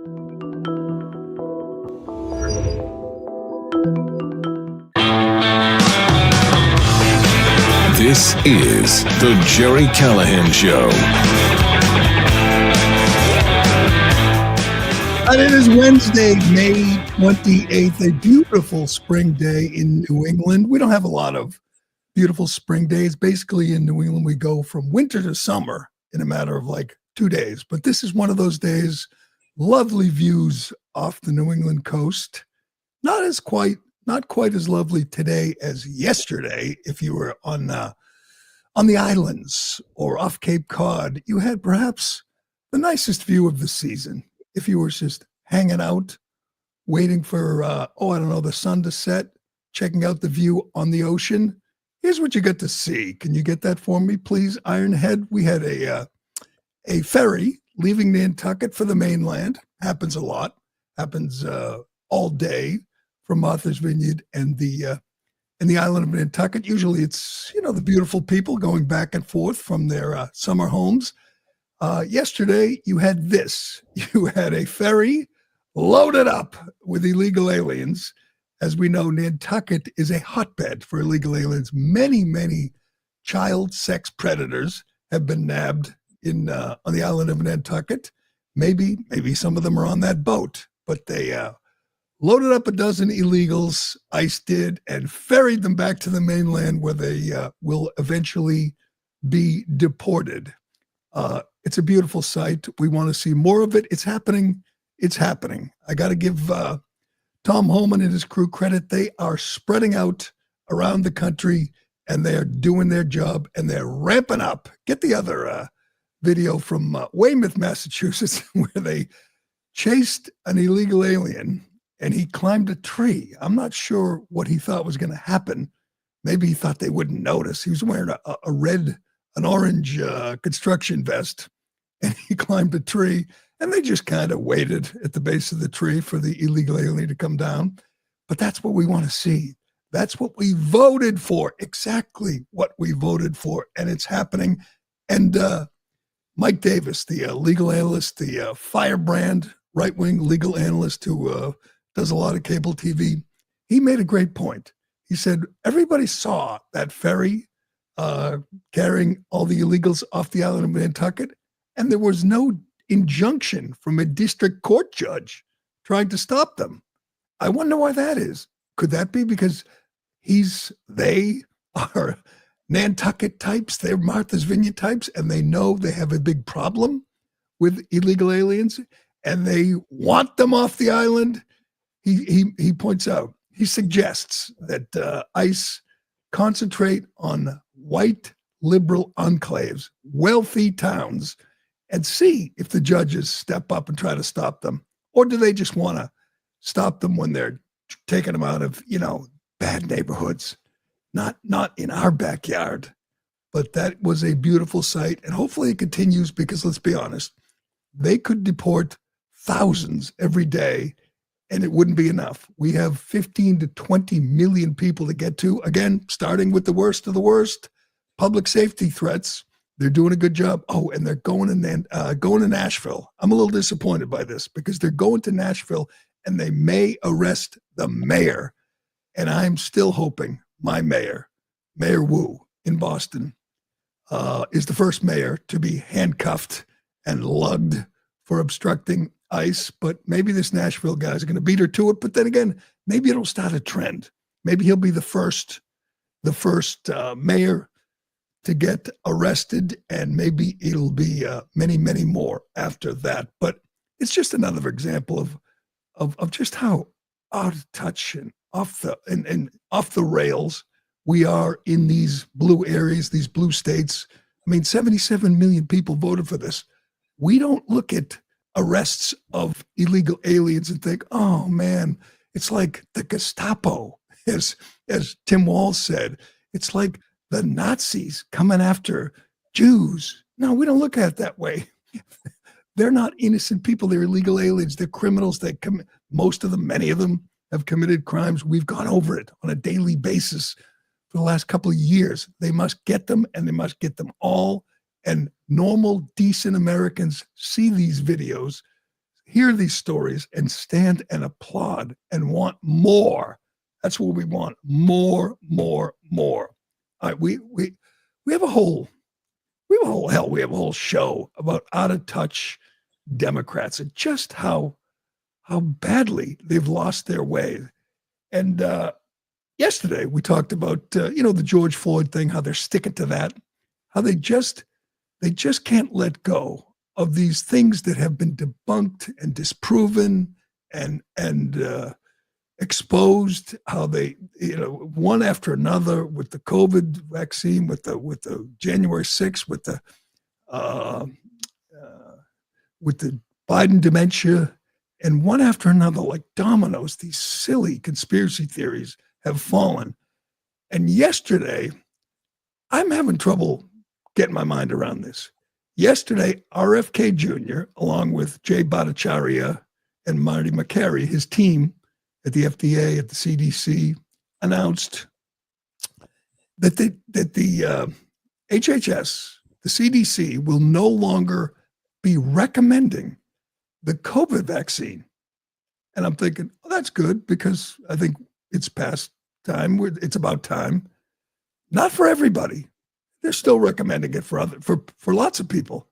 This is the Gerry Callahan Show. And it is Wednesday, May 28th, a beautiful spring day in New England. We don't have a lot of beautiful spring days. Basically, in New England, we go from winter to summer in a matter of like 2 days. But this is one of those days, lovely views off the New England coast. Not quite as lovely today as yesterday. If you were on the islands or off Cape Cod, you had perhaps the nicest view of the season. If you were just hanging out, waiting for, the sun to set, checking out the view on the ocean, here's what you got to see. Can you get that for me, please, Ironhead? We had a ferry leaving Nantucket for the mainland. Happens a lot. Happens all day from Martha's Vineyard and the island of Nantucket. Usually it's, the beautiful people going back and forth from their summer homes. Yesterday, you had this. You had a ferry loaded up with illegal aliens. As we know, Nantucket is a hotbed for illegal aliens. Many, many child sex predators have been nabbed on the island of Nantucket. Maybe some of them are on that boat, but they loaded up a dozen illegals, ICE did, and ferried them back to the mainland where they will eventually be deported. It's a beautiful sight. We want to see more of it. It's happening. I got to give Tom Holman and his crew credit. They are spreading out around the country, and they are doing their job, and they're ramping up. Get the other video from Weymouth, Massachusetts, where they chased an illegal alien, and he climbed a tree. I'm not sure what he thought was going to happen. Maybe he thought they wouldn't notice. He was wearing an orange construction vest, and he climbed a tree, and they just kind of waited at the base of the tree for the illegal alien to come down. But that's what we want to see. That's what we voted for, exactly what we voted for, and it's happening. And Mike Davis, the legal analyst, the firebrand right-wing legal analyst who does a lot of cable TV, he made a great point. He said, everybody saw that ferry carrying all the illegals off the island of Nantucket, and there was no injunction from a district court judge trying to stop them. I wonder why that is. Could that be because they are Nantucket types, they're Martha's Vineyard types, and they know they have a big problem with illegal aliens, and they want them off the island? He points out, he suggests that ICE concentrate on white liberal enclaves, wealthy towns, and see if the judges step up and try to stop them. Or do they just want to stop them when they're taking them out of, bad neighborhoods? Not in our backyard. But that was a beautiful sight, and hopefully it continues, because let's be honest, they could deport thousands every day, and it wouldn't be enough. We have 15 to 20 million people to get to. Again, starting with the worst of the worst, public safety threats. They're doing a good job. Oh, and they're going to Nashville. I'm a little disappointed by this, because they're going to Nashville and they may arrest the mayor. And I'm still hoping my mayor, Mayor Wu in Boston, is the first mayor to be handcuffed and lugged for obstructing ICE. But maybe this Nashville guy is going to beat her to it. But then again, maybe it'll start a trend. Maybe he'll be the first mayor to get arrested, and maybe it'll be many, many more after that. But it's just another example of just how out of touch and off the rails we are in these blue areas, these blue states. I mean, 77 million people voted for this. We don't look at arrests of illegal aliens and think, oh man, it's like the Gestapo, as Tim Walz said. It's like the Nazis coming after Jews. No, we don't look at it that way. They're not innocent people. They're illegal aliens. They're criminals. Most of them, many of them, have committed crimes. We've gone over it on a daily basis for the last couple of years. They must get them, and they must get them all. And normal, decent Americans see these videos, hear these stories and stand and applaud and want more. That's what we want. More, more, more. All right, we have a whole we have a whole show about out of touch Democrats and just how badly they've lost their way. And yesterday we talked about the George Floyd thing, how they're sticking to that, how they just can't let go of these things that have been debunked and disproven and exposed, how they, one after another with the COVID vaccine, with the January 6th, uh, with the Biden dementia, and one after another, like dominoes, these silly conspiracy theories have fallen. And yesterday, I'm having trouble getting my mind around this. Yesterday, RFK Jr., along with Jay Bhattacharya and Marty Makary, his team at the FDA, at the CDC, announced that the HHS, the CDC, will no longer be recommending the COVID vaccine. And I'm thinking, oh, that's good, because I think it's past time. It's about time. Not for everybody. They're still recommending it for lots of people,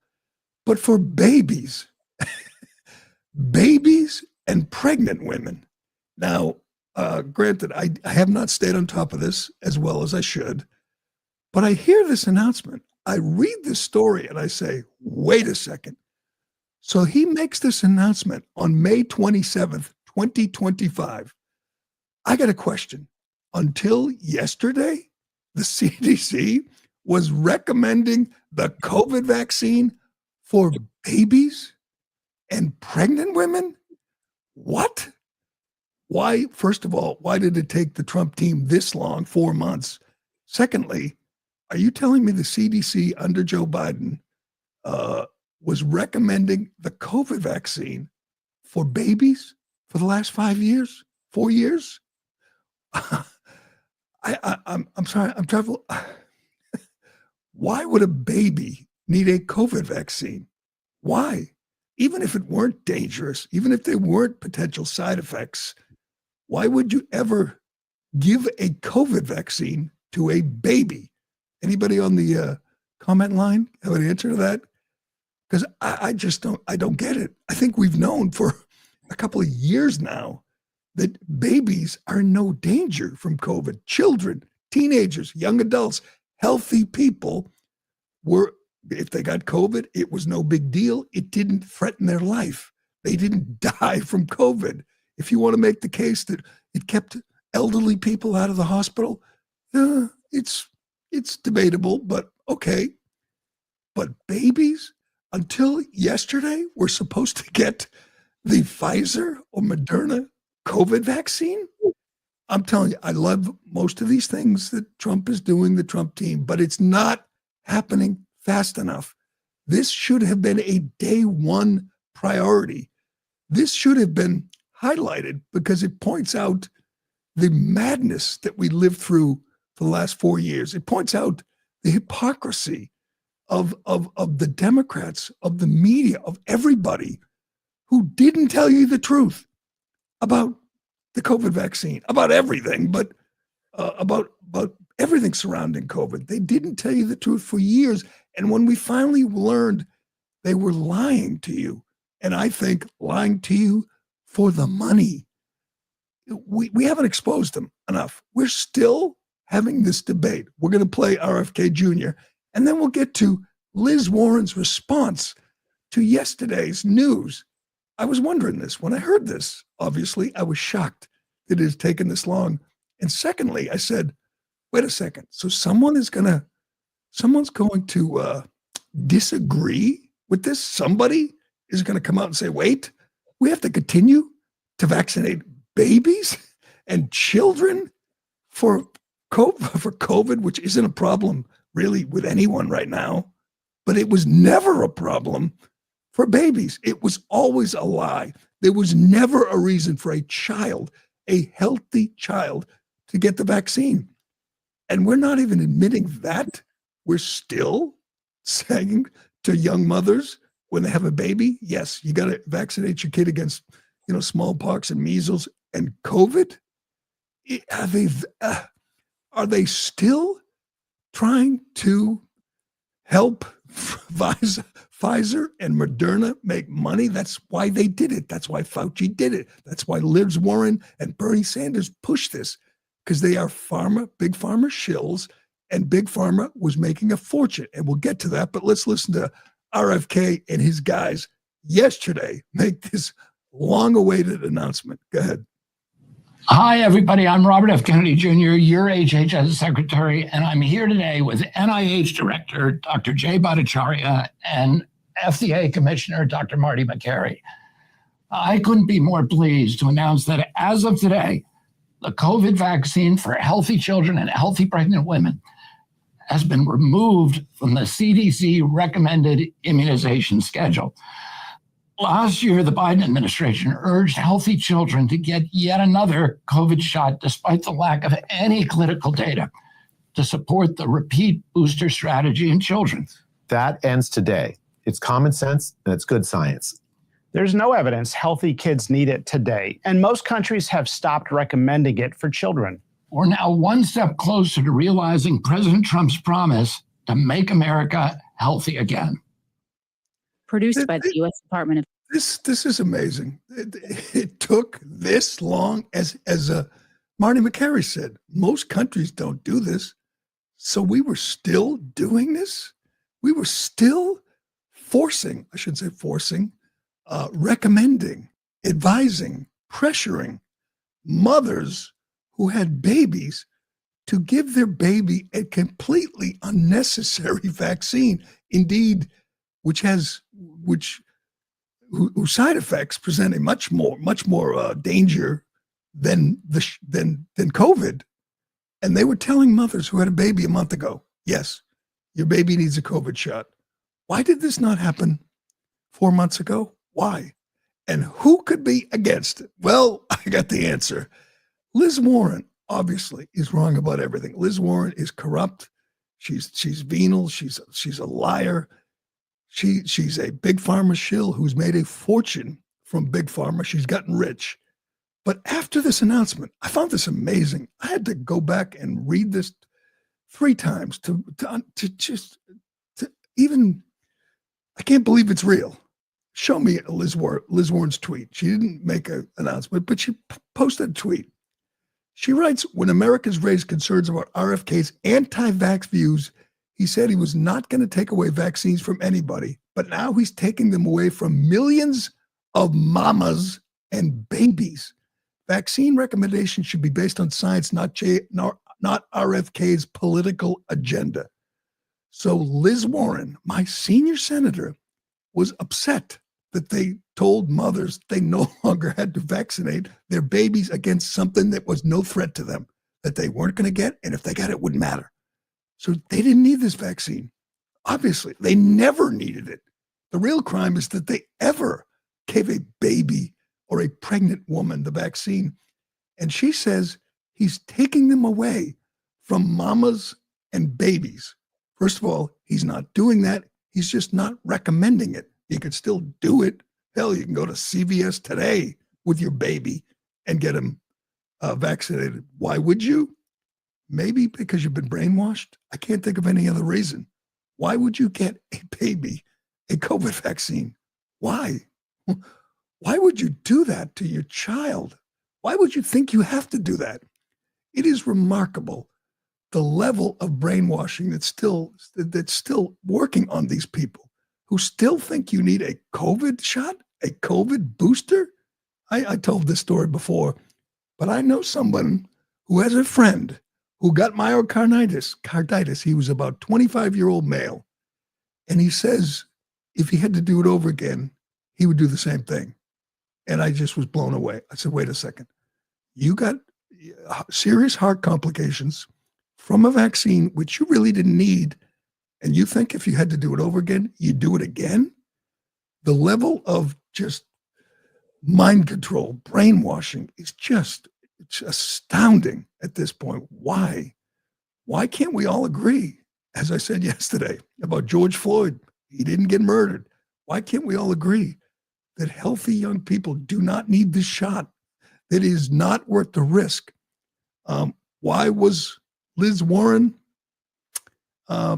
but for babies, babies and pregnant women. Now, granted, I have not stayed on top of this as well as I should, but I hear this announcement. I read this story and I say, wait a second. So he makes this announcement on May 27th, 2025. I got a question. Until yesterday, the CDC was recommending the COVID vaccine for babies and pregnant women? What? Why, first of all, why did it take the Trump team this long, 4 months? Secondly, are you telling me the CDC under Joe Biden was recommending the COVID vaccine for babies for the last 5 years, 4 years? I'm sorry, I'm troubled. Why would a baby need a COVID vaccine? Why? Even if it weren't dangerous, even if there weren't potential side effects, why would you ever give a COVID vaccine to a baby? Anybody on the comment line have an answer to that? Because I just don't get it. I think we've known for a couple of years now that babies are in no danger from COVID. Children, teenagers, young adults, healthy people were, if they got COVID, it was no big deal. It didn't threaten their life. They didn't die from COVID. If you want to make the case that it kept elderly people out of the hospital, it's debatable, but okay. But babies, until yesterday, were supposed to get the Pfizer or Moderna COVID vaccine? I'm telling you, I love most of these things that Trump is doing, the Trump team, but it's not happening fast enough. This should have been a day one priority. This should have been highlighted because it points out the madness that we lived through for the last 4 years. It points out the hypocrisy of the Democrats, of the media, of everybody who didn't tell you the truth about the COVID vaccine, about everything, but about everything surrounding COVID. They didn't tell you the truth for years. And when we finally learned, they were lying to you. And I think lying to you for the money. We haven't exposed them enough. We're still having this debate. We're going to play RFK Jr., and then we'll get to Liz Warren's response to yesterday's news. I was wondering this. When I heard this, obviously, I was shocked that it has taken this long. And secondly, I said, wait a second. So someone's going to disagree with this? Somebody is going to come out and say, wait, we have to continue to vaccinate babies and children for COVID, which isn't a problem really with anyone right now, but it was never a problem for babies. It was always a lie. There was never a reason for a child, a healthy child, to get the vaccine. And we're not even admitting that. We're still saying to young mothers, when they have a baby, yes, you got to vaccinate your kid against, smallpox and measles and COVID. Are they still trying to help Pfizer and Moderna make money? That's why they did it. That's why Fauci did it. That's why Liz Warren and Bernie Sanders pushed this, because they are big pharma shills, and big pharma was making a fortune. And we'll get to that, but let's listen to RFK and his guys yesterday make this long-awaited announcement. Go ahead. Hi, everybody. I'm Robert F. Kennedy Jr., your HHS Secretary, and I'm here today with NIH Director Dr. Jay Bhattacharya and FDA Commissioner Dr. Marty Makary. I couldn't be more pleased to announce that as of today, the COVID vaccine for healthy children and healthy pregnant women has been removed from the CDC recommended immunization schedule. Last year, the Biden administration urged healthy children to get yet another COVID shot despite the lack of any clinical data to support the repeat booster strategy in children. That ends today. It's common sense and it's good science. There's no evidence healthy kids need it today, and most countries have stopped recommending it for children. We're now one step closer to realizing President Trump's promise to make America healthy again. Produced by the U.S. Department of... This is amazing. It took this long, as Marty Makary said. Most countries don't do this. So we were still doing this? We were still recommending, advising, pressuring mothers who had babies to give their baby a completely unnecessary vaccine. Indeed, whose side effects present a much more danger than COVID. And they were telling mothers who had a baby a month ago, yes, your baby needs a COVID shot. Why did this not happen 4 months ago? Why? And who could be against it? Well, I got the answer. Liz Warren obviously is wrong about everything. Liz Warren is corrupt. She's venal. She's a liar. She's a big pharma shill who's made a fortune from big pharma. She's gotten rich. But after this announcement, I found this amazing. I had to go back and read this 3 times to even, I can't believe it's real. Show me Liz Warren's tweet. She didn't make an announcement, but she posted a tweet. She writes, when Americans raised concerns about RFK's anti-vax views, he said he was not going to take away vaccines from anybody, but now he's taking them away from millions of mamas and babies. Vaccine recommendations should be based on science, not RFK's political agenda. So Liz Warren, my senior senator, was upset that they told mothers they no longer had to vaccinate their babies against something that was no threat to them, that they weren't going to get, and if they got it, it wouldn't matter. So they didn't need this vaccine. Obviously, they never needed it. The real crime is that they ever gave a baby or a pregnant woman the vaccine. And she says he's taking them away from mamas and babies. First of all, he's not doing that. He's just not recommending it. You could still do it. Hell, you can go to CVS today with your baby and get him vaccinated. Why would you? Maybe because you've been brainwashed. I can't think of any other reason. Why would you get a baby a COVID vaccine? Why? Why would you do that to your child? Why would you think you have to do that? It is remarkable the level of brainwashing that's still working on these people who still think you need a COVID shot, a COVID booster. I told this story before, but I know someone who has a friend who got myocarditis. He was about 25-year-old male. And he says if he had to do it over again, he would do the same thing. And I just was blown away. I said, wait a second. You got serious heart complications from a vaccine, which you really didn't need. And you think if you had to do it over again, you'd do it again? The level of just mind control, brainwashing is it's astounding at this point. Why? Why can't we all agree, as I said yesterday, about George Floyd? He didn't get murdered. Why can't we all agree that healthy young people do not need this shot? That is not worth the risk. Why was Liz Warren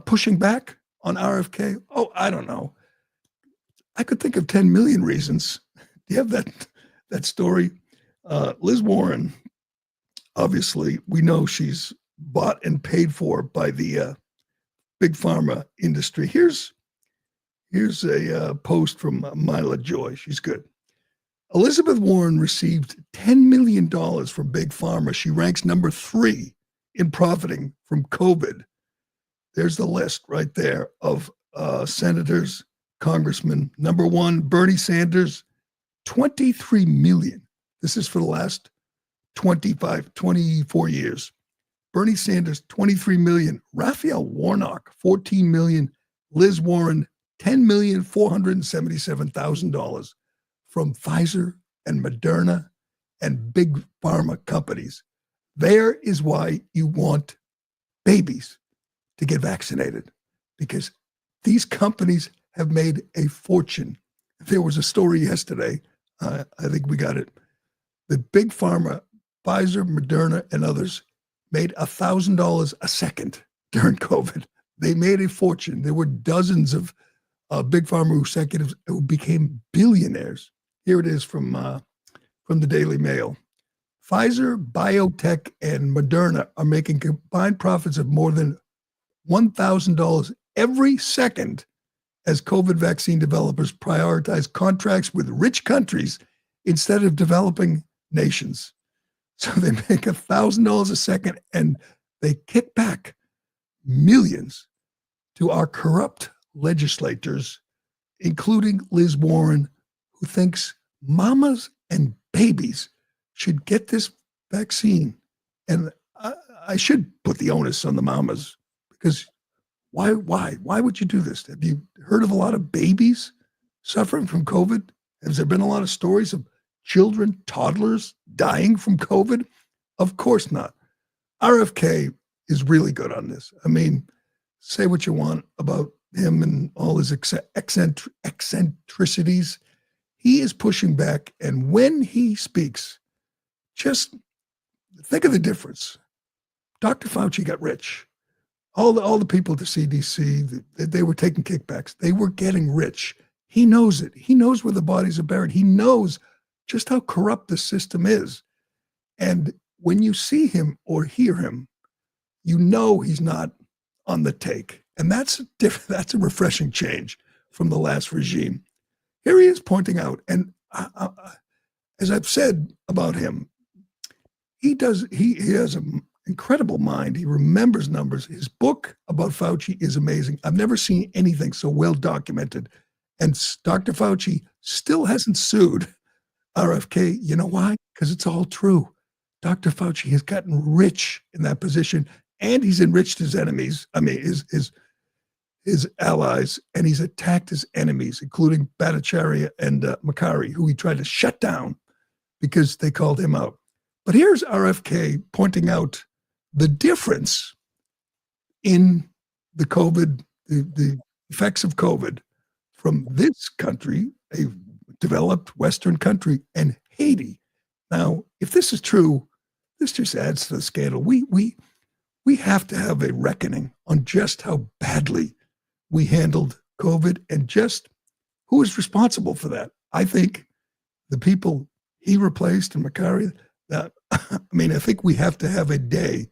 pushing back on RFK? Oh, I don't know. I could think of 10 million reasons. Do you have that story? Liz Warren, obviously, we know she's bought and paid for by the big pharma industry. Here's a post from Mila Joy. She's good. Elizabeth Warren received $10 million from big pharma. She ranks number 3 in profiting from COVID. There's the list right there of senators, congressmen. Number 1, Bernie Sanders, 23 million. This is for the last 24 years. Bernie Sanders, 23 million. Raphael Warnock, 14 million. Liz Warren, $10,477,000 from Pfizer and Moderna and big pharma companies. There is why you want babies to get vaccinated, because these companies have made a fortune. There was a story yesterday, I think we got it. The big pharma, Pfizer, Moderna, and others made $1,000 a second during COVID. They made a fortune. There were dozens of big pharma executives who became billionaires. Here it is from the Daily Mail. Pfizer, BioNTech, and Moderna are making combined profits of more than $1,000 every second as COVID vaccine developers prioritize contracts with rich countries instead of developing nations. So they make $1,000 a second and they kick back millions to our corrupt legislators, including Liz Warren, who thinks mamas and babies should get this vaccine. And I should put the onus on the mamas, because why would you do this? Have you heard of a lot of babies suffering from COVID? Has there been a lot of stories of children, toddlers dying from COVID? Of course not. RFK is really good on this. I mean, say what you want about him and all his eccentricities. He is pushing back. And when he speaks, just think of the difference. Dr. Fauci got rich. All the people at the CDC, they were taking kickbacks. They were getting rich. He knows it. He knows where the bodies are buried. He knows just how corrupt the system is. And when you see him or hear him, you know he's not on the take. And that's a refreshing change from the last regime. Here he is pointing out, and as I've said about him, he has an incredible mind. He remembers numbers. His book about Fauci is amazing. I've never seen anything so well documented. And Dr. Fauci still hasn't sued RFK. You know why? Because it's all true. Dr. Fauci has gotten rich in that position, and he's enriched his enemies. I mean, his allies, and he's attacked his enemies, including Bhattacharya and Makari, who he tried to shut down because they called him out. But here's RFK pointing out the difference in the COVID, the effects of COVID from this country, a developed Western country, and Haiti. Now, if this is true, this just adds to the scandal. We have to have a reckoning on just how badly we handled COVID and just who is responsible for that. I think the people he replaced and Makari, I think we have to have a day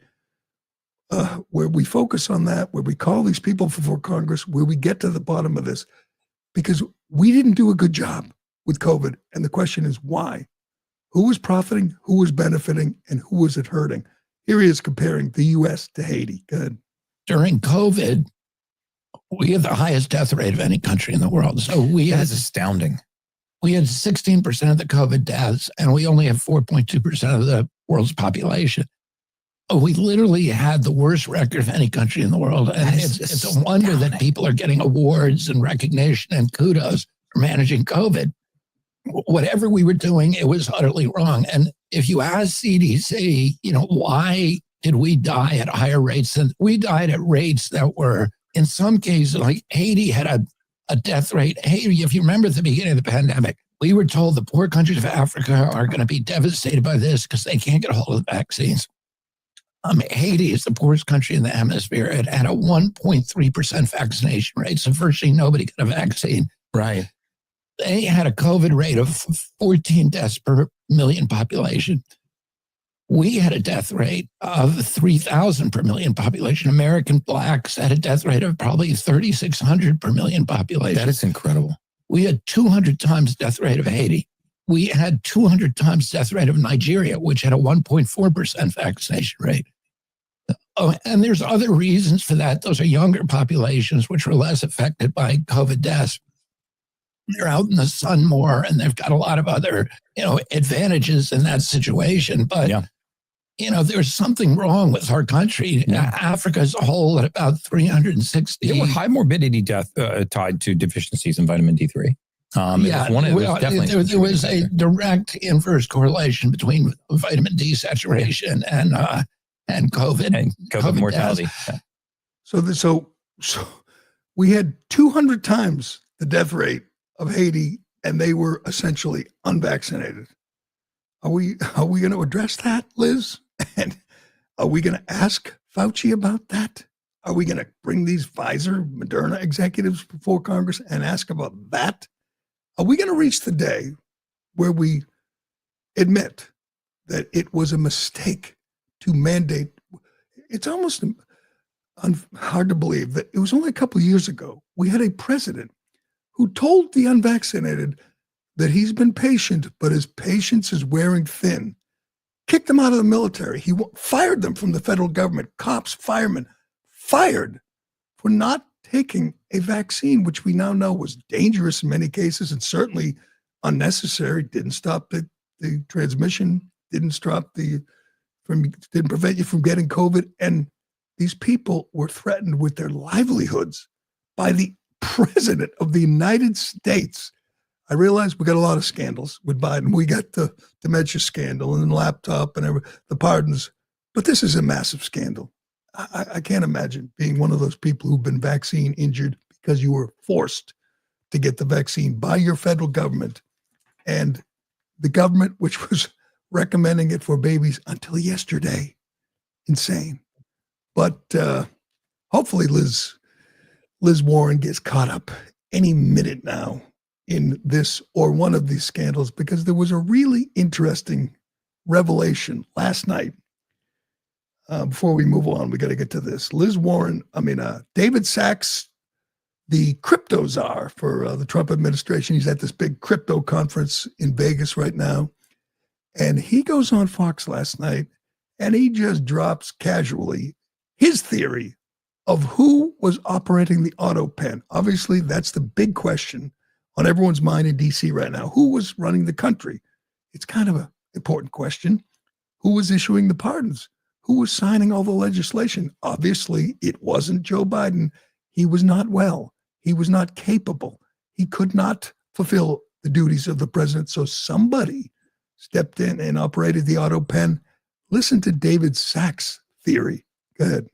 where we focus on that, where we call these people before Congress, where we get to the bottom of this, because we didn't do a good job with COVID. And the question is why? Who was profiting, who was benefiting, and who was it hurting? Here he is comparing the U.S. to Haiti. Go ahead. During COVID, we had the highest death rate of any country in the world. So That's astounding. We had 16% of the COVID deaths, and we only have 4.2% of the world's population. We literally had the worst record of any country in the world. And it's a wonder that people are getting awards and recognition and kudos for managing COVID. Whatever we were doing, it was utterly wrong. And if you ask CDC, why did we die at higher rates? And we died at rates that were, in some cases, like Haiti had a a death rate. Hey, if you remember at the beginning of the pandemic, we were told the poor countries of Africa are going to be devastated by this because they can't get a hold of the vaccines. Haiti is the poorest country in the hemisphere. It had a 1.3% vaccination rate, so virtually nobody got a vaccine. Right. They had a COVID rate of 14 deaths per million population. We had a death rate of 3,000 per million population. American blacks had a death rate of probably 3,600 per million population. That is incredible. We had 200 times death rate of Haiti. We had 200 times death rate of Nigeria, which had a 1.4% vaccination rate. Oh, and there's other reasons for that. Those are younger populations, which were less affected by COVID deaths. They're out in the sun more, and they've got a lot of other, advantages in that situation. But, there's something wrong with our country. Africa as a whole at about 360. There were high morbidity death tied to deficiencies in vitamin D3. There was a direct inverse correlation between vitamin D saturation and COVID and COVID mortality. So we had 200 times the death rate of Haiti, and they were essentially unvaccinated. Are we going to address that, Liz? And are we going to ask Fauci about that? Are we going to bring these Pfizer, Moderna executives before Congress and ask about that? Are we going to reach the day where we admit that it was a mistake to mandate? It's almost hard to believe that it was only a couple of years ago we had a president who told the unvaccinated that he's been patient, but his patience is wearing thin. Kicked them out of the military. He fired them from the federal government. Cops, firemen, fired for not taking a vaccine, which we now know was dangerous in many cases and certainly unnecessary. Didn't stop the transmission. Didn't prevent you from getting COVID. And these people were threatened with their livelihoods by the president of the United States. I realize we got a lot of scandals with Biden. We got the dementia scandal and the laptop and the pardons, but this is a massive scandal. I can't imagine being one of those people who've been vaccine injured because you were forced to get the vaccine by your federal government, and the government, which was recommending it for babies until yesterday. Insane. But hopefully Liz Warren gets caught up any minute now in this or one of these scandals, because there was a really interesting revelation last night. Before we move on, we got to get to this. David Sachs, the crypto czar for the Trump administration. He's at this big crypto conference in Vegas right now. And he goes on Fox last night and he just drops casually his theory of who was operating the autopen. Obviously, that's the big question on everyone's mind in DC right now. Who was running the country? It's kind of an important question. Who was issuing the pardons? Who was signing all the legislation? Obviously, it wasn't Joe Biden. He was not well. He was not capable. He could not fulfill the duties of the president. So somebody stepped in and operated the autopen. Listen to David Sachs' theory. Go ahead.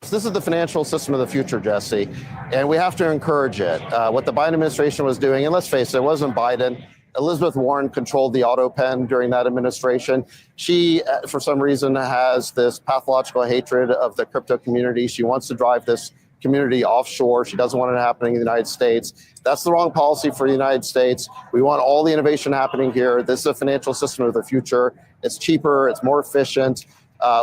This is the financial system of the future, Jesse, and we have to encourage it. What the Biden administration was doing, and let's face it, it wasn't Biden. Elizabeth Warren controlled the autopen during that administration. She, for some reason, has this pathological hatred of the crypto community. She wants to drive this community offshore. She doesn't want it happening in the United States. That's the wrong policy for the United States. We want all the innovation happening here. This is a financial system of the future. It's cheaper. It's more efficient.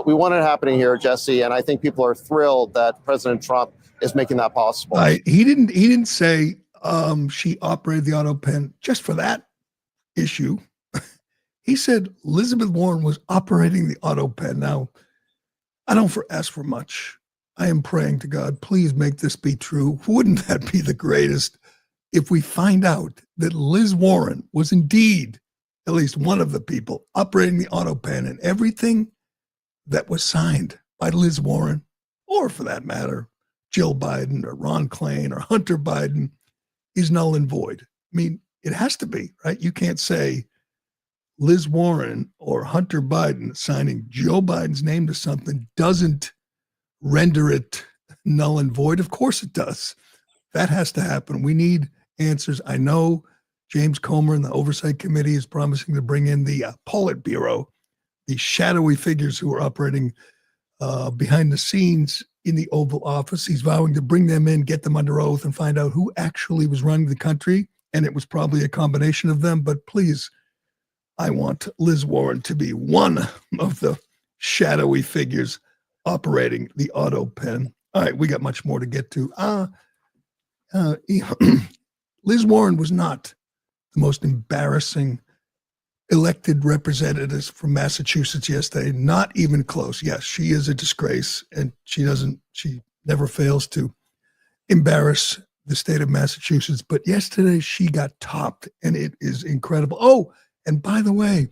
We want it happening here, Jesse, and I think people are thrilled that President Trump is making that possible. He didn't say she operated the autopen just for that issue. He said Elizabeth Warren was operating the autopen. Now, I don't ask for much. I am praying to God, please make this be true. Wouldn't that be the greatest if we find out that Liz Warren was indeed at least one of the people operating the autopen, and everything that was signed by Liz Warren, or for that matter, Jill Biden or Ron Klain or Hunter Biden, is null and void. I mean, it has to be, right? You can't say Liz Warren or Hunter Biden signing Joe Biden's name to something doesn't render it null and void. Of course it does. That has to happen. We need answers. I know James Comer and the Oversight Committee is promising to bring in the Politburo, the shadowy figures who are operating behind the scenes in the Oval Office. He's vowing to bring them in, get them under oath, and find out who actually was running the country. And it was probably a combination of them. But please, I want Liz Warren to be one of the shadowy figures operating the autopen. All right, we got much more to get to. Liz Warren was not the most embarrassing elected representatives from Massachusetts yesterday. Not even close. Yes, she is a disgrace, and she never fails to embarrass the state of Massachusetts. But yesterday she got topped, and it is incredible. Oh, and by the way,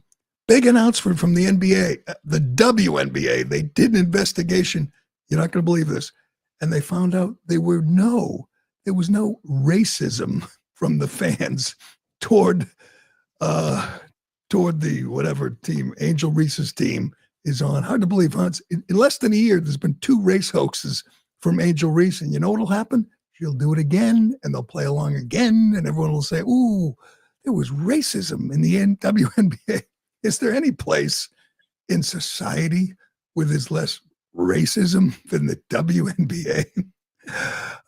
big announcement from the NBA, the WNBA. They did an investigation. You're not going to believe this. And they found out there was no racism from the fans toward the whatever team Angel Reese's team is on. Hard to believe, huh? In less than a year, there's been 2 race hoaxes from Angel Reese. And you know what'll happen? She'll do it again, and they'll play along again, and everyone will say, ooh, there was racism in the WNBA. Is there any place in society where there's less racism than the WNBA?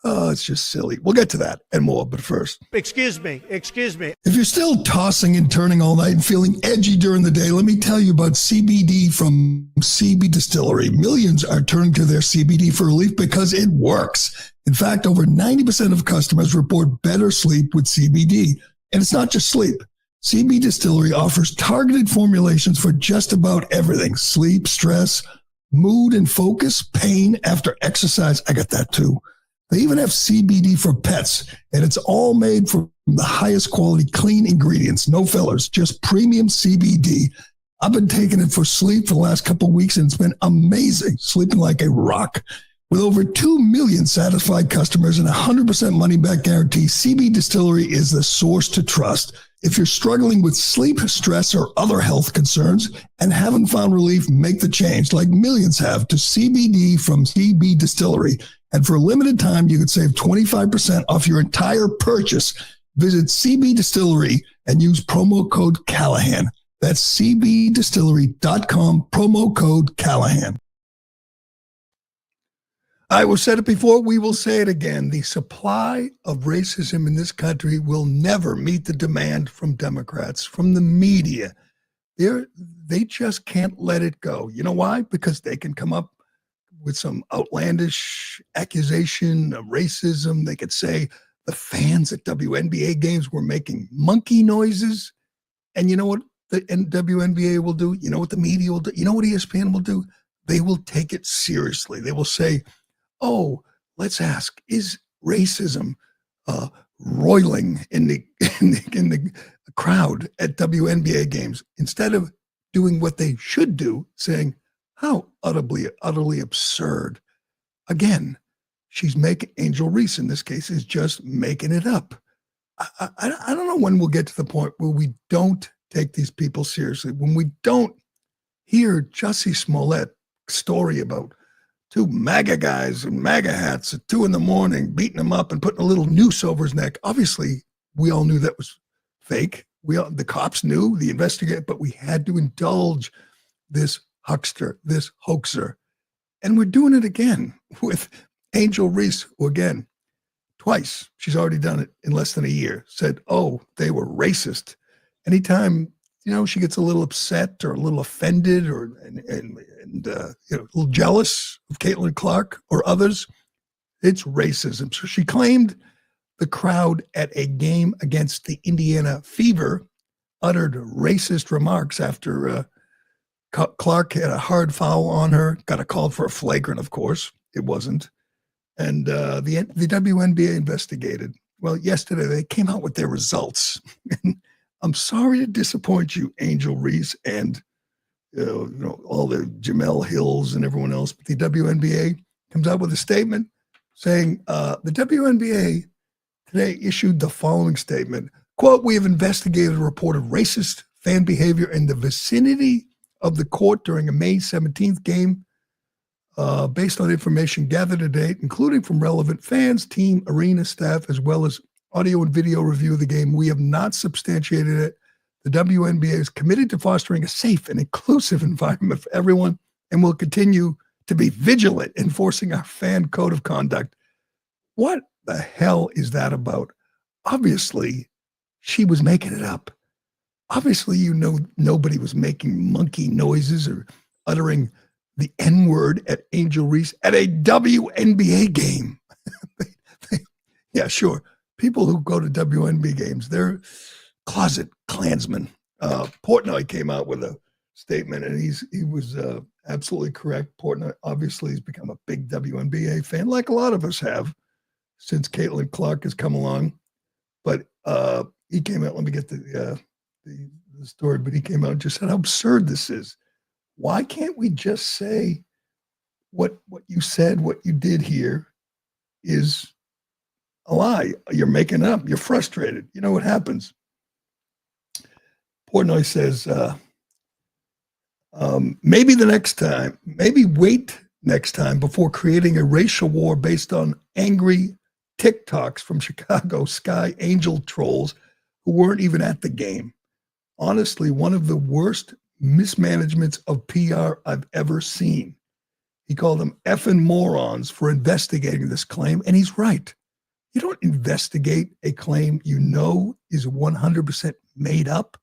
Oh, it's just silly. We'll get to that and more, but first. Excuse me. If you're still tossing and turning all night and feeling edgy during the day, let me tell you about CBD from CB Distillery. Millions are turning to their CBD for relief because it works. In fact, over 90% of customers report better sleep with CBD. And it's not just sleep. CB Distillery offers targeted formulations for just about everything: sleep, stress, mood and focus, pain after exercise. I got that too. They even have CBD for pets, and it's all made from the highest quality, clean ingredients, no fillers, just premium CBD. I've been taking it for sleep for the last couple of weeks, and it's been amazing, sleeping like a rock. With over 2 million satisfied customers and 100% money-back guarantee, CB Distillery is the source to trust. If you're struggling with sleep, stress, or other health concerns and haven't found relief, make the change, like millions have, to CBD from CB Distillery. And for a limited time, you can save 25% off your entire purchase. Visit CB Distillery and use promo code Callahan. That's cbdistillery.com, promo code Callahan. I will said it before, we will say it again. The supply of racism in this country will never meet the demand from Democrats, from the media. They just can't let it go. You know why? Because they can come up with some outlandish accusation of racism. They could say the fans at WNBA games were making monkey noises. And you know what the WNBA will do? You know what the media will do? You know what ESPN will do? They will take it seriously. They will say, oh, let's ask, is racism roiling in the crowd at WNBA games? Instead of doing what they should do, saying, how utterly absurd. Again, she's making, Angel Reese in this case is just making it up. I don't know when we'll get to the point where we don't take these people seriously, when we don't hear Jussie Smollett's story about 2 MAGA guys in MAGA hats at 2 a.m, beating him up and putting a little noose over his neck. Obviously, we all knew that was fake. The cops knew, the investigator, but we had to indulge this huckster, this hoaxer. And we're doing it again with Angel Reese, who again, twice, she's already done it in less than a year, said, oh, they were racist. Anytime, she gets a little upset or a little offended or a little jealous of Caitlin Clark or others, it's racism. So she claimed the crowd at a game against the Indiana Fever uttered racist remarks after Clark had a hard foul on her, got a call for a flagrant, of course. It wasn't. And the WNBA investigated. Well, yesterday they came out with their results. I'm sorry to disappoint you, Angel Reese, and all the Jamel Hills and everyone else. But the WNBA comes out with a statement saying the WNBA today issued the following statement. Quote, we have investigated a report of racist fan behavior in the vicinity of the court during a May 17th game based on information gathered to date, including from relevant fans, team, arena staff, as well as audio and video review of the game, we have not substantiated it. The WNBA is committed to fostering a safe and inclusive environment for everyone and will continue to be vigilant enforcing our fan code of conduct. What the hell is that about? Obviously, she was making it up. Obviously, nobody was making monkey noises or uttering the N-word at Angel Reese at a WNBA game. Yeah, sure. People who go to WNBA games, they're closet Klansmen. Portnoy came out with a statement, and he was absolutely correct. Portnoy obviously has become a big WNBA fan, like a lot of us have since Caitlin Clark has come along. But he came out. Let me get the story. But he came out and just said how absurd this is. Why can't we just say what you said, what you did here is a lie? You're making up. You're frustrated. You know what happens? Portnoy says, maybe the next time, maybe wait next time before creating a racial war based on angry TikToks from Chicago Sky Angel trolls who weren't even at the game. Honestly, one of the worst mismanagements of PR I've ever seen. He called them effing morons for investigating this claim, and he's right. You don't investigate a claim you know is 100% made up,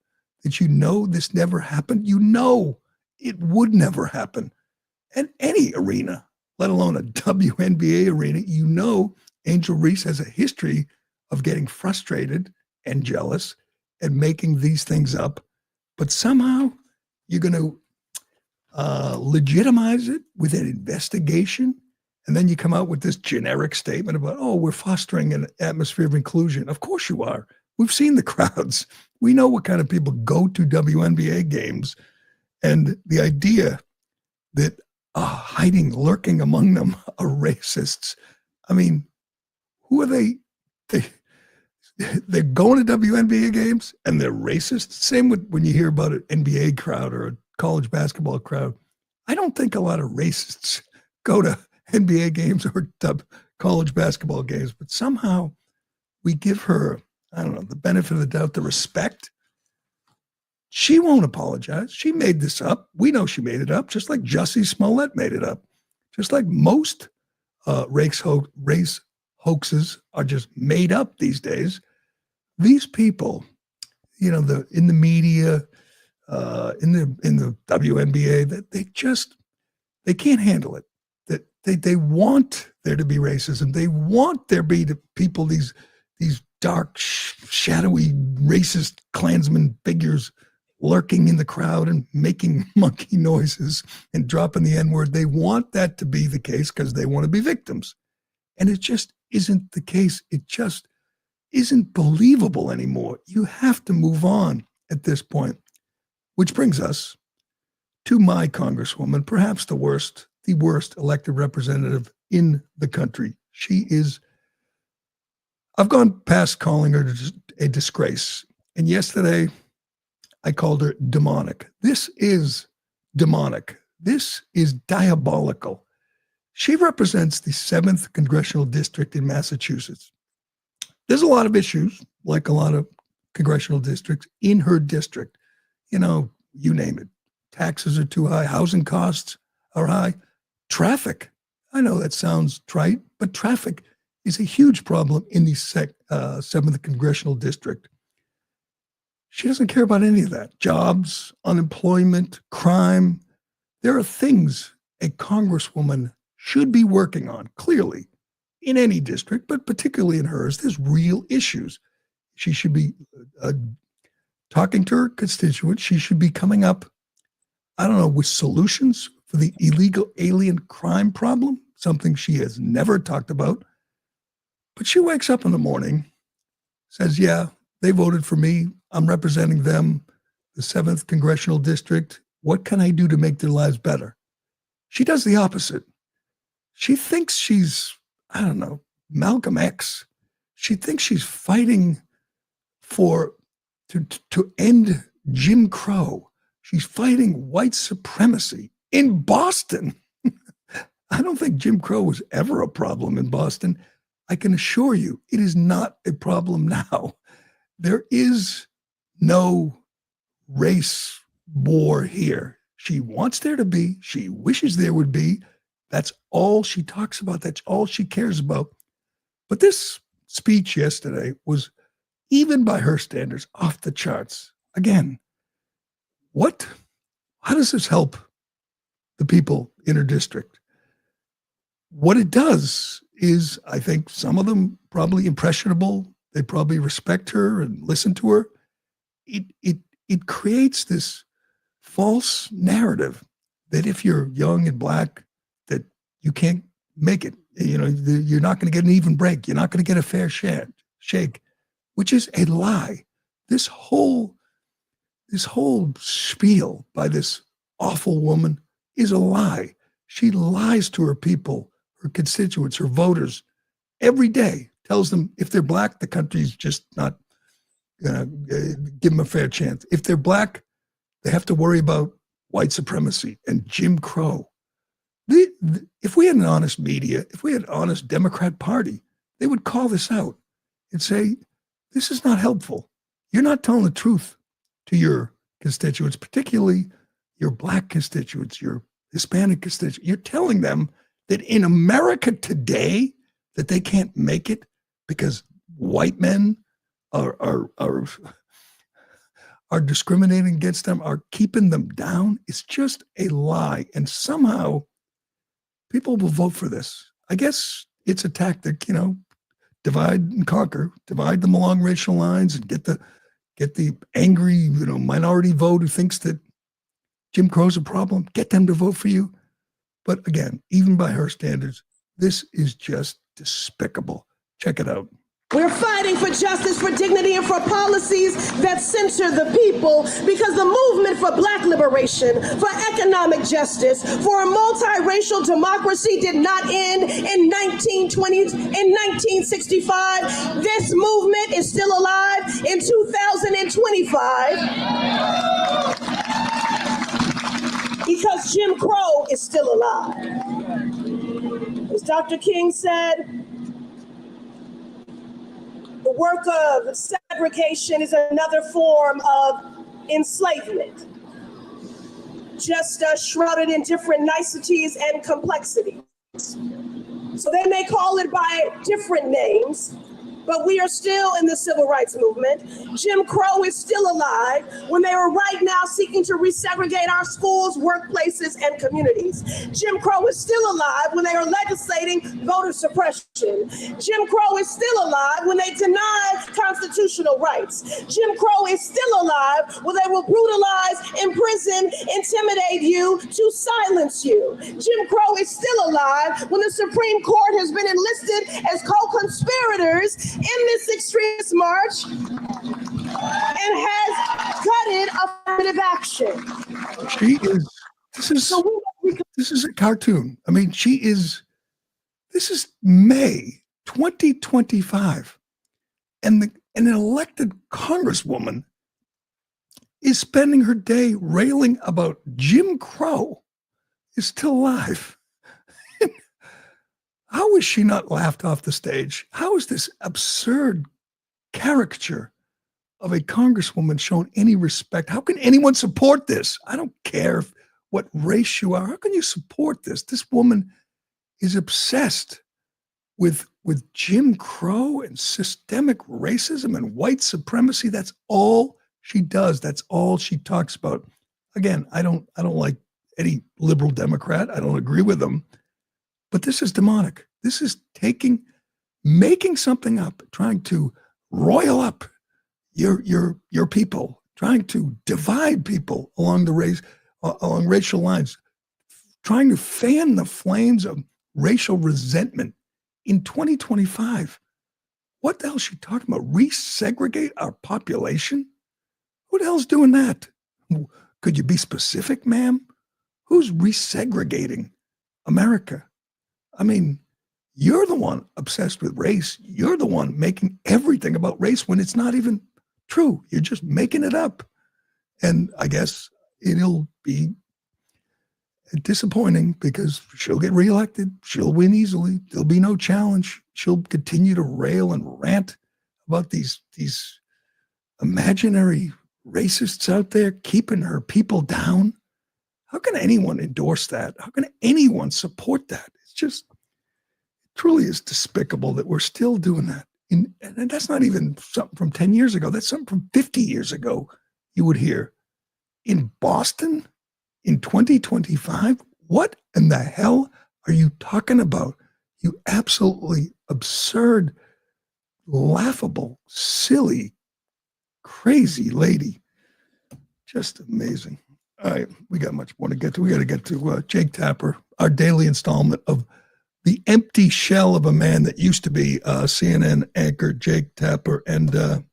that you know this never happened. You know it would never happen. And any arena, let alone a WNBA arena, you know Angel Reese has a history of getting frustrated and jealous and making these things up. But somehow you're going to legitimize it with an investigation. And then you come out with this generic statement about, oh, we're fostering an atmosphere of inclusion. Of course you are. We've seen the crowds. We know what kind of people go to WNBA games. And the idea that hiding, lurking among them are racists. I mean, who are they? They're going to WNBA games and they're racist. Same with when you hear about an NBA crowd or a college basketball crowd. I don't think a lot of racists go to NBA games or college basketball games, but somehow we give her, I don't know, the benefit of the doubt, the respect. She won't apologize. She made this up. We know she made it up, just like Jussie Smollett made it up. Just like most race hoaxes are just made up these days. These people, you know, in the media, in the WNBA, that they can't handle it. That they want there to be racism. They want there be the people, these dark, shadowy, racist Klansman figures lurking in the crowd and making monkey noises and dropping the N-word. They want that to be the case because they want to be victims. And it just isn't the case. It just isn't believable anymore. You have to move on at this point, which brings us to my congresswoman, perhaps the worst elected representative in the country. She is, I've gone past calling her a disgrace. And yesterday I called her demonic. This is demonic. This is diabolical. She represents the 7th Congressional District in Massachusetts. There's a lot of issues, like a lot of congressional districts, in her district. You know, you name it. Taxes are too high. Housing costs are high. Traffic. I know that sounds trite, but traffic is a huge problem in the 7th Congressional District. She doesn't care about any of that. Jobs, unemployment, crime. There are things a congresswoman should be working on, clearly, in any district, but particularly in hers. There's real issues. She should be talking to her constituents. She should be coming up, I don't know, with solutions for the illegal alien crime problem, something she has never talked about. But she wakes up in the morning, says, yeah, they voted for me. I'm representing them, the 7th Congressional District. What can I do to make their lives better? She does the opposite. She thinks she's, I don't know, Malcolm X. She thinks she's fighting to end Jim Crow. She's fighting white supremacy in Boston. I don't think Jim Crow was ever a problem in Boston. I can assure you it is not a problem now. There is no race war here. She wants there to be. She wishes there would be. That's all she talks about. That's all she cares about. But this speech yesterday was, even by her standards, off the charts. Again, how does this help the people in her district? What it does is, I think some of them probably impressionable. They probably respect her and listen to her. It creates this false narrative that if you're young and black, that you can't make it. You're not going to get an even break. You're not going to get a fair shake, which is a lie. This whole spiel by this awful woman is a lie. She lies to her people, her constituents, her voters every day, tells them if they're black, the country's just not going to give them a fair chance. If they're black, they have to worry about white supremacy and Jim Crow. If we had an honest media, if we had an honest Democrat Party, they would call this out and say, this is not helpful. You're not telling the truth to your constituents, particularly your black constituents, your Hispanic constituents. You're telling them that in America today, that they can't make it because white men are discriminating against them, are keeping them down. It's just a lie. And somehow people will vote for this. I guess it's a tactic, divide and conquer, divide them along racial lines and get the angry, minority vote who thinks that Jim Crow's a problem, get them to vote for you. But again, even by her standards, this is just despicable. Check it out. We're fighting for justice, for dignity, and for policies that center the people, because the movement for black liberation, for economic justice, for a multiracial democracy did not end in 1965. This movement is still alive in 2025 because Jim Crow is still alive. As Dr. King said, the work of segregation is another form of enslavement, just shrouded in different niceties and complexities. So they may call it by different names, but we are still in the civil rights movement. Jim Crow is still alive when they are right now seeking to resegregate our schools, workplaces, and communities. Jim Crow is still alive when they are legislating voter suppression. Jim Crow is still alive when they deny constitutional rights. Jim Crow is still alive when they will brutalize, imprison, intimidate you to silence you. Jim Crow is still alive when the Supreme Court has been enlisted as co-conspirators in this extremist march and has gutted affirmative action. This is a cartoon. I mean, this is May 2025, and an elected congresswoman is spending her day railing about Jim Crow is still alive. How is she not laughed off the stage? How is this absurd caricature of a congresswoman shown any respect? How can anyone support this? I don't care what race you are. How can you support this? This woman is obsessed with Jim Crow and systemic racism and white supremacy. That's all she does. That's all she talks about. Again, I don't like any liberal Democrat. I don't agree with them. But this is demonic. This is making something up, trying to roil up your people, trying to divide people along racial lines, trying to fan the flames of racial resentment in 2025. What the hell is she talking about? Resegregate our population? Who the hell's doing that? Could you be specific, ma'am? Who's resegregating America? I mean, you're the one obsessed with race. You're the one making everything about race when it's not even true. You're just making it up. And I guess it'll be disappointing because she'll get reelected. She'll win easily. There'll be no challenge. She'll continue to rail and rant about these imaginary racists out there keeping her people down. How can anyone endorse that? How can anyone support that? It's just truly is despicable that we're still doing that. And that's not even something from 10 years ago. That's something from 50 years ago you would hear. In Boston in 2025? What in the hell are you talking about? You absolutely absurd, laughable, silly, crazy lady. Just amazing. All right, we got much more to get to. We got to get to Jake Tapper, our daily installment of the empty shell of a man that used to be CNN anchor Jake Tapper. And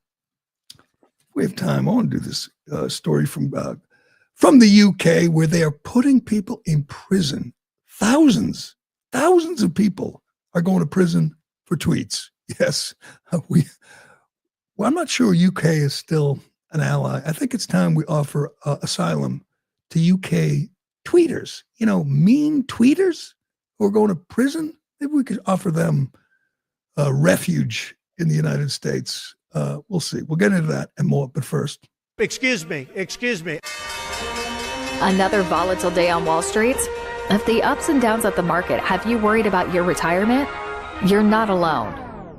we have time. I want to do this story from the UK where they are putting people in prison. Thousands of people are going to prison for tweets. Yes, I'm not sure UK is still an ally. I think it's time we offer asylum to UK tweeters. Mean tweeters who are going to prison. Maybe we could offer them refuge in the United States. We'll see. We'll get into that and more. But first. Excuse me. Another volatile day on Wall Street? If the ups and downs of the market have you worried about your retirement, you're not alone.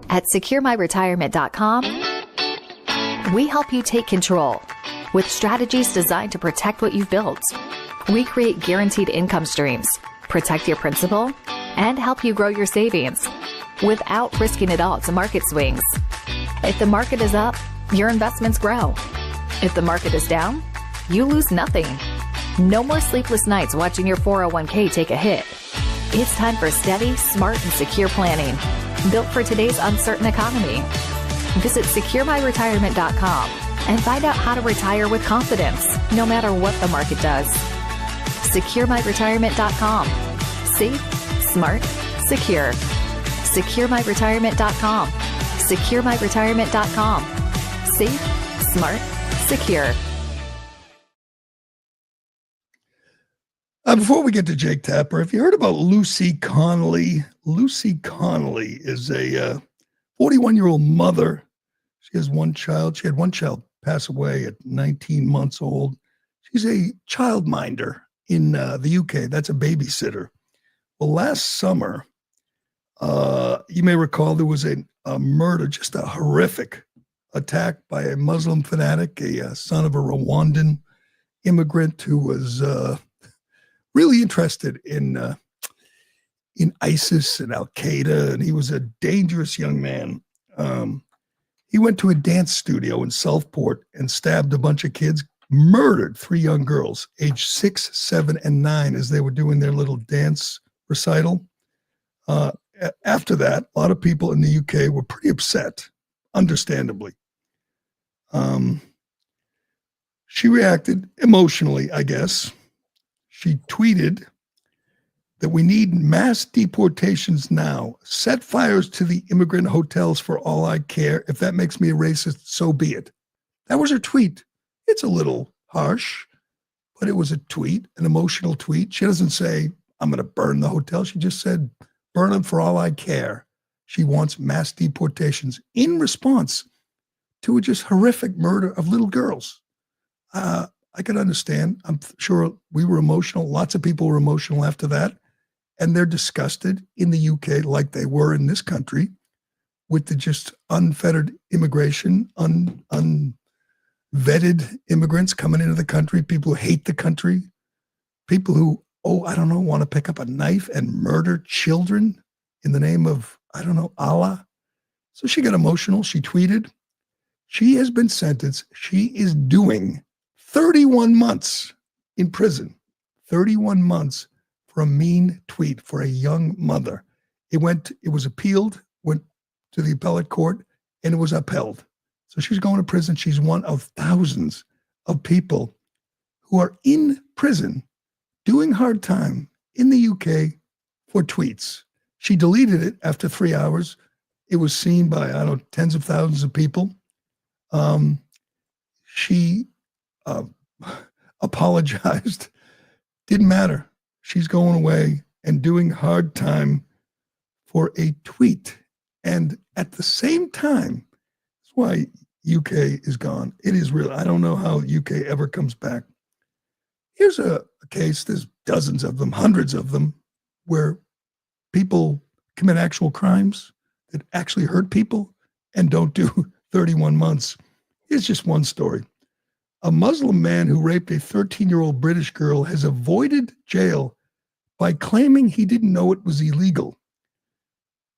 At SecureMyRetirement.com, we help you take control with strategies designed to protect what you've built. We create guaranteed income streams, protect your principal, and help you grow your savings without risking it all to market swings. If the market is up, your investments grow. If the market is down, you lose nothing. No more sleepless nights watching your 401k take a hit. It's time for steady, smart, and secure planning, built for today's uncertain economy. Visit SecureMyRetirement.com and find out how to retire with confidence, no matter what the market does. SecureMyRetirement.com. Safe, smart, secure. SecureMyRetirement.com. SecureMyRetirement.com. Safe, smart, secure. Before we get to Jake Tapper, have you heard about Lucy Connolly? Lucy Connolly is a 41-year-old mother. She has one child. She had one child pass away at 19 months old. She's a childminder in the UK. That's a babysitter. Well, last summer, you may recall there was a murder, just a horrific attack by a Muslim fanatic, a son of a Rwandan immigrant who was really interested in ISIS and Al-Qaeda, and he was a dangerous young man. He went to a dance studio in Southport and stabbed a bunch of kids, murdered 3 young girls, aged 6, 7, and 9, as they were doing their little dance recital. After that, a lot of people in the UK were pretty upset, understandably. She reacted emotionally, I guess. She tweeted that we need mass deportations now. Set fires to the immigrant hotels for all I care. If that makes me a racist, so be it. That was her tweet. It's a little harsh, but it was a tweet, an emotional tweet. She doesn't say, I'm going to burn the hotel. She just said, burn them for all I care. She wants mass deportations in response to a just horrific murder of little girls. I can understand. I'm sure we were emotional. Lots of people were emotional after that. And they're disgusted in the UK, like they were in this country, with the just unfettered immigration, unvetted immigrants coming into the country, people who hate the country, people who, want to pick up a knife and murder children in the name of, Allah. So she got emotional. She tweeted. She has been sentenced. She is doing 31 months in prison, 31 months for a mean tweet for a young mother. It was appealed, went to the appellate court, and it was upheld. So she's going to prison. She's one of thousands of people who are in prison doing hard time in the UK for tweets. She deleted it after 3 hours. It was seen by, tens of thousands of people. She apologized. Didn't matter. she's going away and doing hard time for a tweet. And at the same time, that's why UK is gone. It is real. I don't know how UK ever comes back. Here's a case, there's dozens of them, hundreds of them, where people commit actual crimes that actually hurt people and don't do 31 months. Here's just one story. A Muslim man who raped a 13-year-old British girl has avoided jail by claiming he didn't know it was illegal.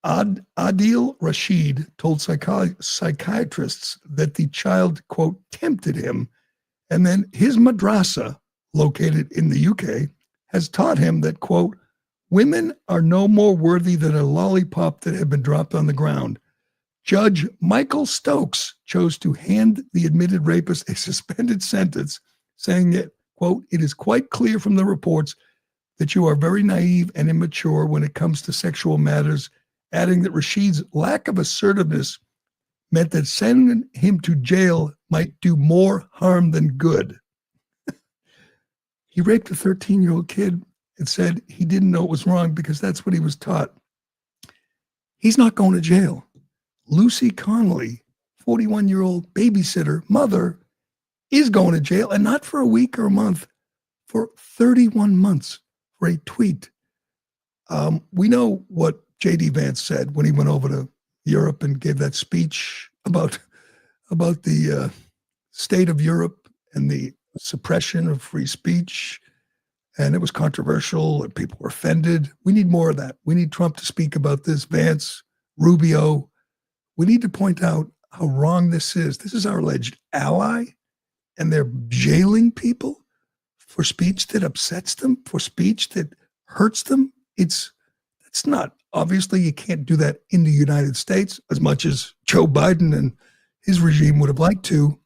Adil Rashid told psychiatrists that the child, quote, tempted him, and then his madrasa, located in the UK, has taught him that, quote, women are no more worthy than a lollipop that had been dropped on the ground. Judge Michael Stokes chose to hand the admitted rapist a suspended sentence, saying that, quote, it is quite clear from the reports that you are very naive and immature when it comes to sexual matters, adding that Rashid's lack of assertiveness meant that sending him to jail might do more harm than good. He raped a 13-year-old kid and said he didn't know it was wrong because that's what he was taught. He's not going to jail. Lucy Connolly, 41-year-old babysitter, mother, is going to jail, and not for a week or a month, for 31 months for a tweet. We know what J.D. Vance said when he went over to Europe and gave that speech about the state of Europe and the suppression of free speech, and it was controversial and people were offended. We need more of that. We need Trump to speak about this, Vance, Rubio. We need to point out how wrong this is. This is our alleged ally, and they're jailing people for speech that upsets them, for speech that hurts them. It's not, obviously you can't do that in the United States as much as Joe Biden and his regime would have liked to,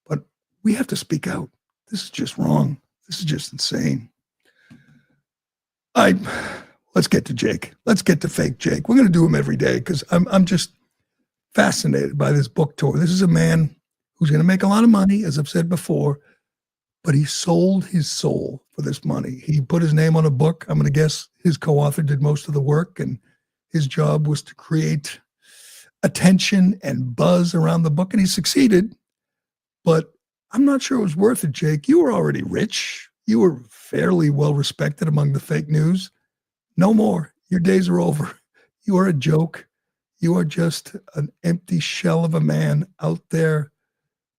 but we have to speak out. This is just wrong. This is just insane. Let's get to Jake. Let's get to fake Jake. We're going to do him every day because I'm just fascinated by this book tour. This is a man who's going to make a lot of money, as I've said before, but he sold his soul for this money. He put his name on a book. I'm going to guess his co-author did most of the work, and his job was to create attention and buzz around the book, and he succeeded. But I'm not sure it was worth it, Jake. You were already rich. You were fairly well respected among the fake news. No more. Your days are over. You are a joke. You are just an empty shell of a man out there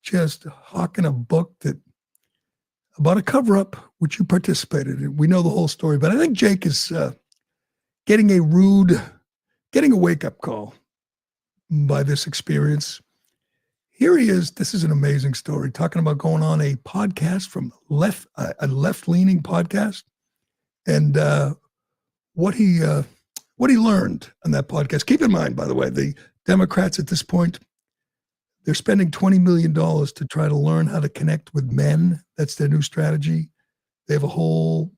just hawking a book that about a cover-up which you participated in. We know the whole story, but I think Jake is getting a wake-up call by this experience. Here he is. This is an amazing story, talking about going on a podcast from a left-leaning podcast, and what he learned on that podcast. Keep in mind, by the way, the Democrats at this point, they're spending $20 million to try to learn how to connect with men. That's their new strategy. They have a whole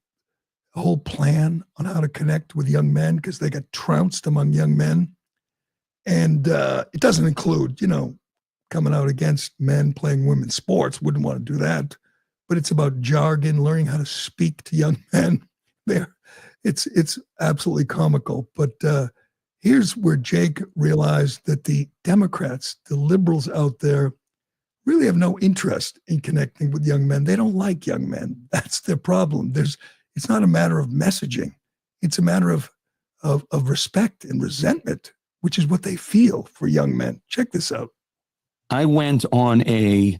plan on how to connect with young men because they got trounced among young men. And it doesn't include, coming out against men playing women's sports. Wouldn't want to do that. But it's about jargon, learning how to speak to young men. It's absolutely comical. But here's where Jake realized that the Democrats, the liberals out there, really have no interest in connecting with young men. They don't like young men. That's their problem. It's not a matter of messaging. It's a matter of respect and resentment, which is what they feel for young men. Check this out. I went on a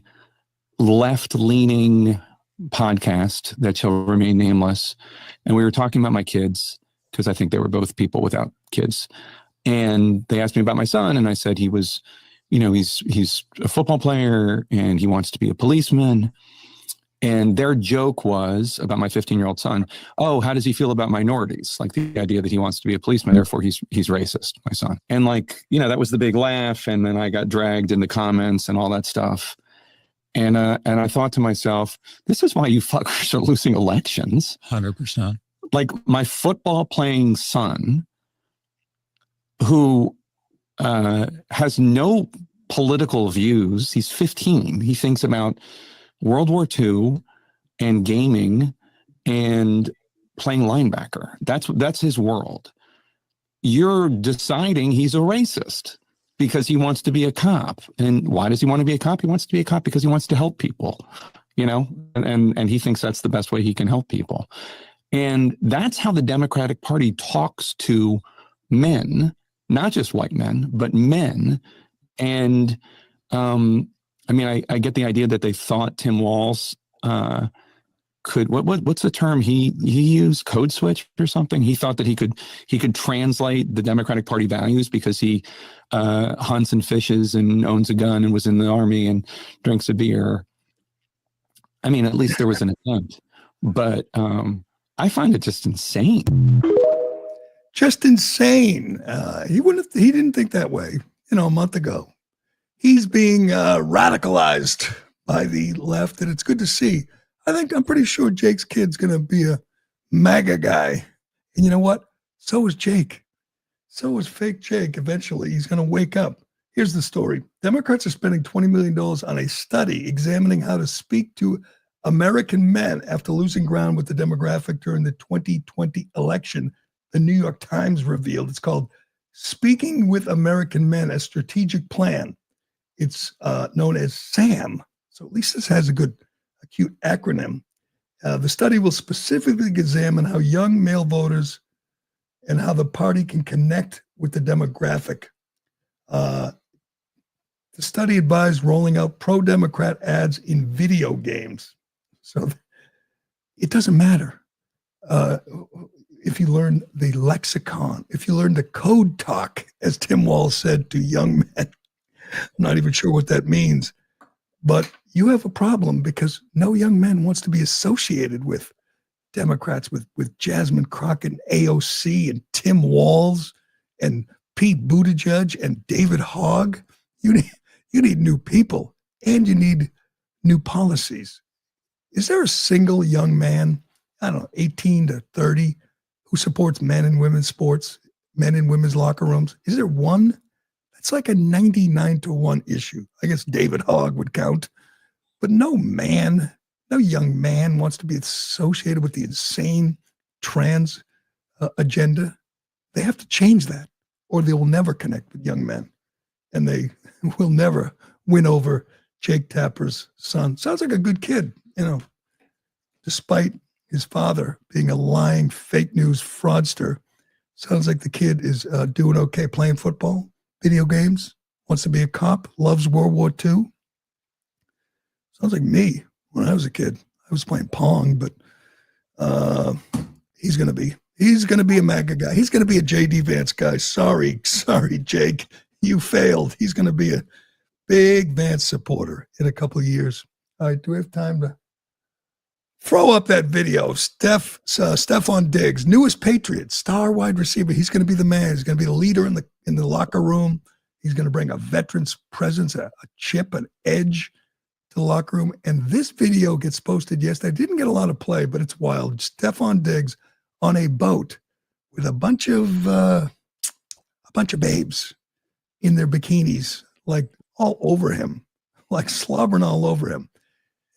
left-leaning podcast that shall remain nameless, and we were talking about my kids because I think they were both people without kids. And they asked me about my son, and I said he was, he's a football player and he wants to be a policeman. And their joke was about my 15-year-old son. Oh, how does he feel about minorities? Like the idea that he wants to be a policeman, therefore he's racist, my son. And that was the big laugh. And then I got dragged in the comments and all that stuff. And I thought to myself, this is why you fuckers are losing elections. 100%. Like my football playing son, who has no political views. He's 15. He thinks about World War II and gaming and playing linebacker. That's his world. You're deciding he's a racist because he wants to be a cop. And why does he want to be a cop? He wants to be a cop because he wants to help people, and he thinks that's the best way he can help people. And that's how the Democratic Party talks to men, not just white men, but men. And I get the idea that they thought Tim Walz could, what's the term he used, code switch or something? He thought that he could translate the Democratic Party values because he hunts and fishes and owns a gun and was in the army and drinks a beer. I mean, at least there was an attempt, but I find it just insane. Just insane. He didn't think that way, a month ago. He's being radicalized by the left, and it's good to see. I'm pretty sure Jake's kid's going to be a MAGA guy. And you know what? So is Jake. So is fake Jake. Eventually, he's going to wake up. Here's the story. Democrats are spending $20 million on a study examining how to speak to American men after losing ground with the demographic during the 2020 election. The New York Times revealed. It's called Speaking with American Men, a Strategic Plan. It's known as SAM. So at least this has a cute acronym. The study will specifically examine how young male voters and how the party can connect with the demographic. The study advised rolling out pro-Democrat ads in video games. So it doesn't matter if you learn the lexicon, if you learn the code talk, as Tim Walz said to young men. I'm not even sure what that means. But you have a problem because no young man wants to be associated with Democrats, with Jasmine Crockett, and AOC, and Tim Walz, and Pete Buttigieg, and David Hogg. You need new people, and you need new policies. Is there a single young man, 18 to 30, who supports men and women's sports, men in women's locker rooms? Is there one? It's like a 99-1 issue. I guess David Hogg would count. But no young man wants to be associated with the insane trans agenda. They have to change that, or they will never connect with young men. And they will never win over Jake Tapper's son. Sounds like a good kid, despite his father being a lying fake news fraudster. Sounds like the kid is doing okay playing football, video games, wants to be a cop, loves World War II. Sounds like me when I was a kid. I was playing Pong, but he's going to be a MAGA guy. He's going to be a J.D. Vance guy. Sorry, Jake. You failed. He's going to be a big Vance supporter in a couple of years. All right, do we have time to throw up that video? Stephon Diggs, newest Patriot, star wide receiver. He's going to be the man. He's going to be the leader in the locker room. He's going to bring a veteran's presence, a chip, an edge to the locker room. And this video gets posted yesterday. Didn't get a lot of play, but it's wild. Stephon Diggs on a boat with a bunch of babes in their bikinis, like all over him, like slobbering all over him.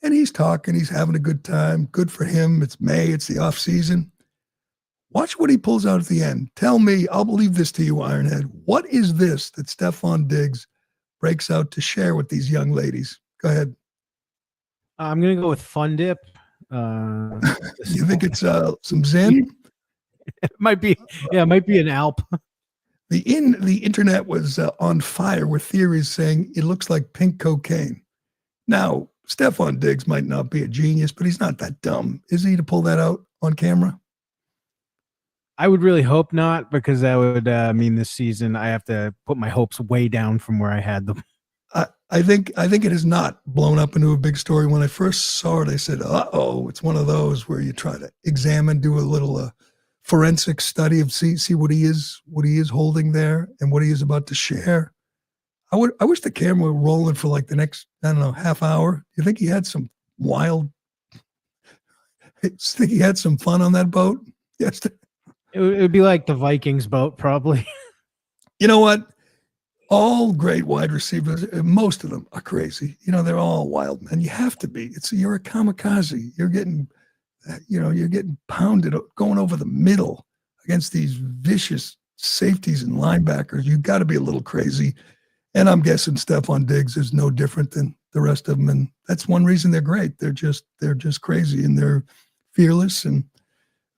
And he's talking, he's having a good time. Good for him. It's May, it's the off season. Watch what he pulls out at the end. Tell me, I'll believe this to you, Ironhead. What is this that Stephon Diggs breaks out to share with these young ladies? Go ahead. I'm going to go with Fun Dip. You think it's some Zen? It might be. Yeah, it might be an Alp. The internet was on fire with theories saying it looks like pink cocaine. Now, Stephon Diggs might not be a genius, but he's not that dumb, is he, to pull that out on camera? I would really hope not, because that would mean this season I have to put my hopes way down from where I had them. I think it is not blown up into a big story. When I first saw it, I said, "Uh-oh, it's one of those where you try to examine, do a little forensic study of see what he is holding there and what he is about to share." I wish the camera were rolling for like the next, half hour. You think he had some think he had some fun on that boat? Yes. It would be like the Vikings boat, probably. You know what? All great wide receivers, most of them are crazy. They're all wild men. You have to be. You're a kamikaze. You're getting You're getting pounded going over the middle against these vicious safeties and linebackers. You've got to be a little crazy. And I'm guessing Stephon Diggs is no different than the rest of them. And that's one reason they're great. They're just crazy, and they're fearless, and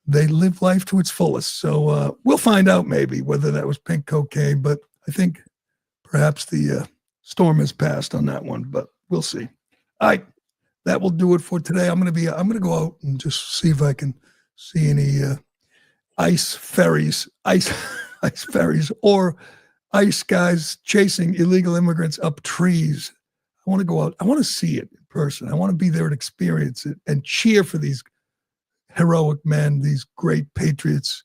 they live life to its fullest. So we'll find out maybe whether that was pink cocaine, but I think perhaps the storm has passed on that one, but we'll see. All right. That will do it for today. I'm going to go out and just see if I can see any ice ferries or ice guys chasing illegal immigrants up trees. I want to go out. I want to see it in person. I want to be there and experience it and cheer for these heroic men, these great patriots,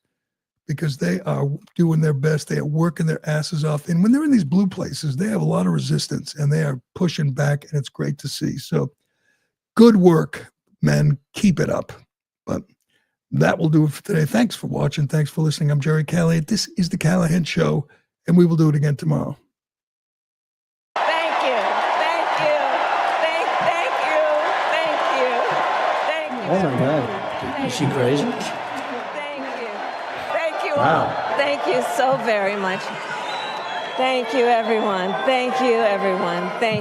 because they are doing their best. They are working their asses off. And when they're in these blue places, they have a lot of resistance, and they are pushing back, and it's great to see. So good work, men. Keep it up. But that will do it for today. Thanks for watching. Thanks for listening. I'm Gerry Callahan. This is The Callahan Show, and we will do it again tomorrow. Thank you. Thank you. Thank you. Thank you. Thank you. Oh, my God. Is she crazy? Thank you. Thank you Wow. all. Thank you so very much. Thank you, everyone. Thank you, everyone. Thank